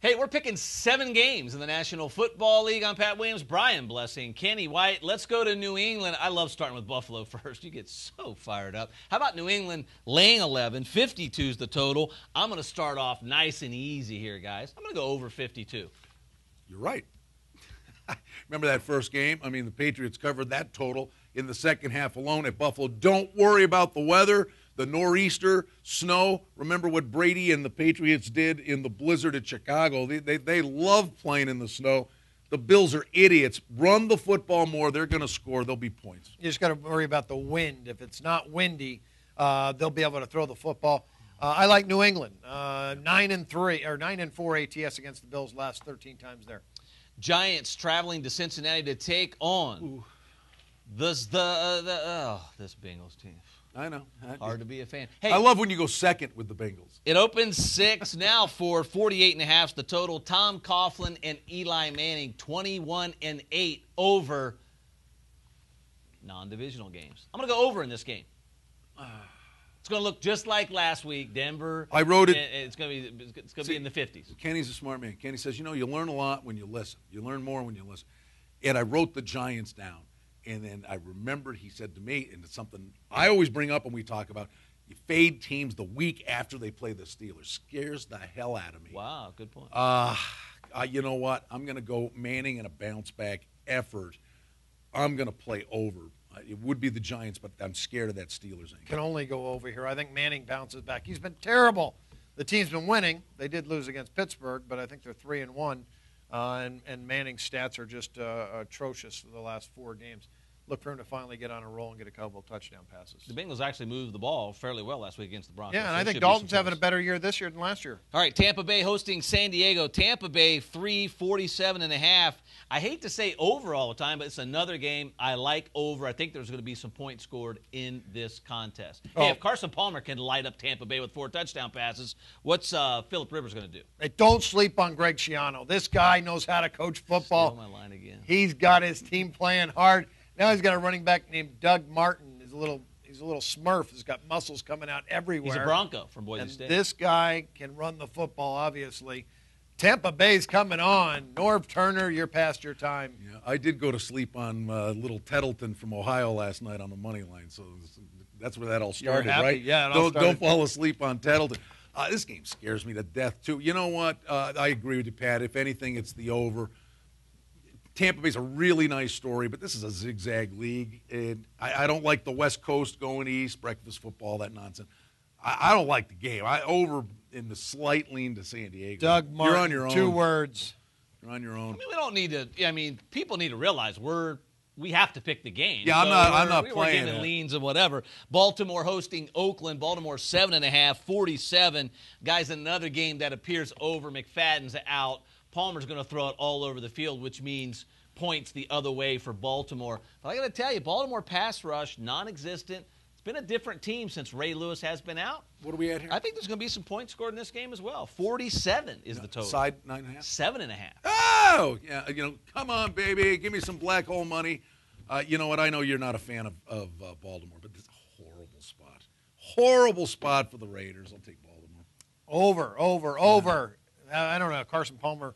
Hey, we're picking 7 games in the National Football League. I'm Pat Williams, Brian Blessing, Kenny White. Let's go to New England. I love starting with Buffalo first. You get so fired up. How about New England laying 11? 52 is the total. I'm going to start off nice and easy here, guys. I'm going to go over 52. You're right. Remember that first game? I mean, the Patriots covered that total in the second half alone at Buffalo. Don't worry about the weather, the nor'easter, snow. Remember what Brady and the Patriots did in the blizzard at Chicago. They love playing in the snow. The Bills are idiots. Run the football more. They're going to score. There'll be points. You just got to worry about the wind. If it's not windy, they'll be able to throw the football. I like New England. 9-3 or 9-4 ATS against the Bills last 13 times there. Giants traveling to Cincinnati to take on this Bengals team. I know. Hard to be a fan. Hey, I love when you go second with the Bengals. It opens 6 now for 48.5 is the total. Tom Coughlin and Eli Manning, 21-8 over non-divisional games. I'm going to go over in this game. It's going to look just like last week, Denver. I wrote it. It's going to be in the 50s. Kenny's a smart man. Kenny says, you learn a lot when you listen. You learn more when you listen. And I wrote the Giants down. And then I remembered he said to me, and it's something I always bring up when we talk about, you fade teams the week after they play the Steelers. Scares the hell out of me. Wow, good point. You know what? I'm going to go Manning in a bounce-back effort. I'm going to play over. It would be the Giants, but I'm scared of that Steelers angle. Can only go over here. I think Manning bounces back. He's been terrible. The team's been winning. They did lose against Pittsburgh, but I think they're 3-1. And Manning's stats are just atrocious for the last 4 games. Look for him to finally get on a roll and get a couple of touchdown passes. The Bengals actually moved the ball fairly well last week against the Broncos. Yeah, and I think Dalton's having a better year this year than last year. All right, Tampa Bay hosting San Diego. Tampa Bay 347.5. I hate to say over all the time, but it's another game I like over. I think there's going to be some points scored in this contest. Hey, if Carson Palmer can light up Tampa Bay with 4 touchdown passes, what's Phillip Rivers going to do? Hey, don't sleep on Greg Schiano. This guy knows how to coach football. Steal my line again. He's got his team playing hard. Now he's got a running back named Doug Martin. He's a little smurf. He's got muscles coming out everywhere. He's a Bronco from Boise and State. This guy can run the football, obviously. Tampa Bay's coming on. Norv Turner, you're past your time. Yeah, I did go to sleep on little Tettleton from Ohio last night on the money line, so that's where that all started, right? Yeah, it all started. Don't fall asleep on Tettleton. This game scares me to death, too. You know what? I agree with you, Pat. If anything, it's the over. Tampa Bay's a really nice story, but this is a zigzag league. And I don't like the West Coast going east, breakfast football, that nonsense. I don't like the game. Over in the slight lean to San Diego. Doug Martin, you're on your own. 2 words. You're on your own. We don't need to. People need to realize we have to pick the game. Yeah, I'm not playing. We're giving leans and whatever. Baltimore hosting Oakland. Baltimore 7.5, 47. Guys, another game that appears over. McFadden's out. Palmer's going to throw it all over the field, which means points the other way for Baltimore. But I got to tell you, Baltimore pass rush, non-existent. It's been a different team since Ray Lewis has been out. What are we at here? I think there's going to be some points scored in this game as well. 47 is the total. Side 9.5? 7.5. Oh, yeah. Come on, baby. Give me some black hole money. You know what? I know you're not a fan of Baltimore, but this is a horrible spot. Horrible spot for the Raiders. I'll take Baltimore. Over. I don't know. Carson Palmer.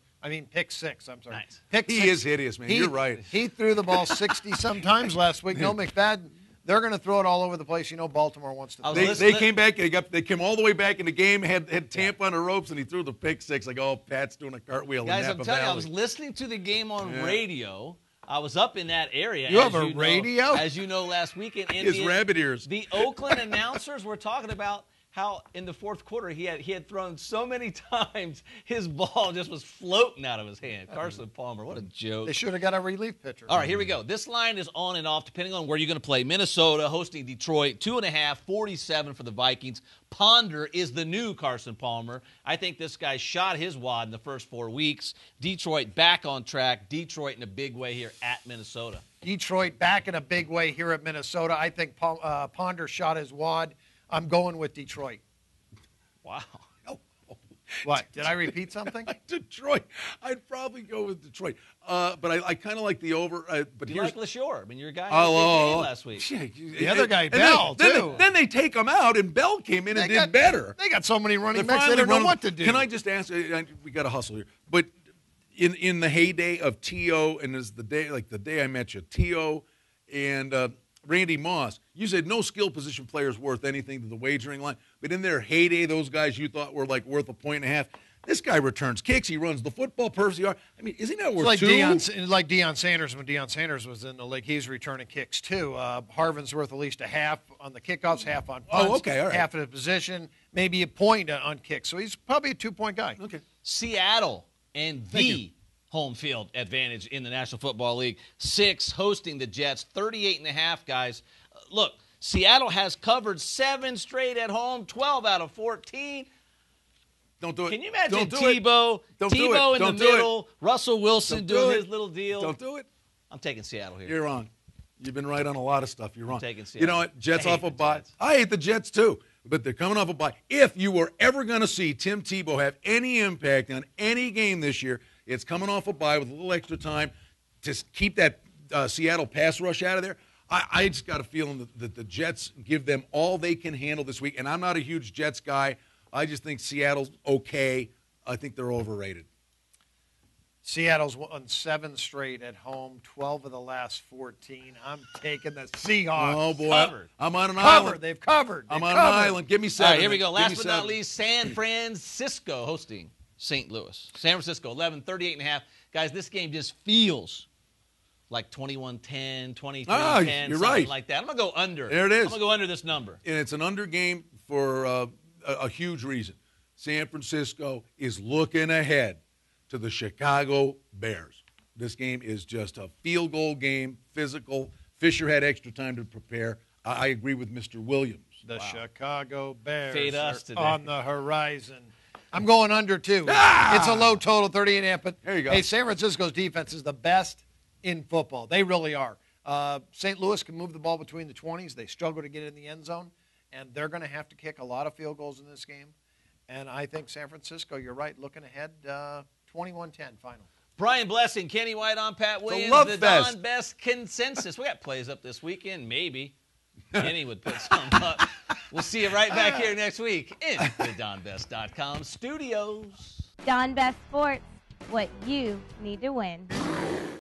Pick 6. I'm sorry. Nice. Pick 6. He is hideous, man. You're right. He threw the ball 60-some times last week. No, McFadden. They're going to throw it all over the place. Baltimore wants to. They came back. They came all the way back in the game. Had Tampa on the ropes, and he threw the pick 6. Like, Pat's doing a cartwheel. Guys, in Napa I'm telling you, Valley. I was listening to the game on radio. I was up in that area. You have a radio? As you know, last weekend. His rabbit ears. The Oakland announcers were talking about how in the fourth quarter he had thrown so many times his ball just was floating out of his hand. Carson Palmer, what a joke. They should have got a relief pitcher. All right, here we go. This line is on and off depending on where you're going to play. Minnesota hosting Detroit, 2.5, 47 for the Vikings. Ponder is the new Carson Palmer. I think this guy shot his wad in the first 4 weeks. Detroit back on track. Detroit in a big way here at Minnesota. Detroit back in a big way here at Minnesota. I think Ponder shot his wad. I'm going with Detroit. Wow. What? Did I repeat something? Detroit. I'd probably go with Detroit. But I kind of like the over. But You here's like LaShore. I mean, your guy game last week. Yeah, The other guy, Bell, too. Then they take him out, and Bell came in and did better. They got so many running They're backs, they don't know finally what to do. Can I just ask? We got to hustle here. But in the heyday of T.O. and as the day I met you, T.O. and Randy Moss, you said no skill position players worth anything to the wagering line. But in their heyday, those guys you thought were like worth 1.5 points. This guy returns kicks. He runs the football. Percy, I mean, isn't that worth two? Like Deion Sanders when Deion Sanders was in the league. He's returning kicks too. Harvin's worth at least a half on the kickoffs, half on punts, okay, all right. half at a position, maybe a point on kicks. So he's probably a 2-point guy. Okay. Seattle and the home field advantage in the National Football League. 6 hosting the Jets, 38.5, guys. Look, Seattle has covered 7 straight at home, 12 out of 14. Don't do it. Can you imagine Don't do Tebow? Don't do Tebow it. in Don't the do middle, Russell Wilson Don't do doing it. his little deal. Don't do it. I'm taking Seattle here. You're wrong. You've been right on a lot of stuff. You're wrong. taking Seattle. You know what? Jets I hate off a the bye. Jets. I hate the Jets too, but they're coming off a bye. If you were ever going to see Tim Tebow have any impact on any game this year, it's coming off a bye with a little extra time to keep that Seattle pass rush out of there. I just got a feeling that the Jets give them all they can handle this week, and I'm not a huge Jets guy. I just think Seattle's okay. I think they're overrated. Seattle's won 7 straight at home, 12 of the last 14. I'm taking the Seahawks. Oh, boy. Covered. I'm on an Covered. island. They've covered. I'm They've on covered. an island. Give me 7. All right, here we go. Give Last me but 7. not least, San Francisco hosting St. Louis. San Francisco, 11, 38.5. Guys, this game just feels like 21-10, 23-10, you're something right. like that. I'm going to go under. There it is. I'm going to go under this number. And it's an under game for a huge reason. San Francisco is looking ahead to the Chicago Bears. This game is just a field goal game, physical. Fisher had extra time to prepare. I agree with Mr. Williams. The Chicago Bears Fade us are today. on the horizon. I'm going under, too. Ah! It's a low total, 38.5. But, There you go. hey, San Francisco's defense is the best in football. They really are. St. Louis can move the ball between the 20s. They struggle to get in the end zone, and they're going to have to kick a lot of field goals in this game. And I think San Francisco, you're right, looking ahead, 21-10 final. Brian Blessing, Kenny White on Pat Williams, love the fest. DonBest consensus. We got plays up this weekend, maybe. Kenny would put some up. We'll see you right back here next week in the DonBest.com studios. DonBest Sports, what you need to win.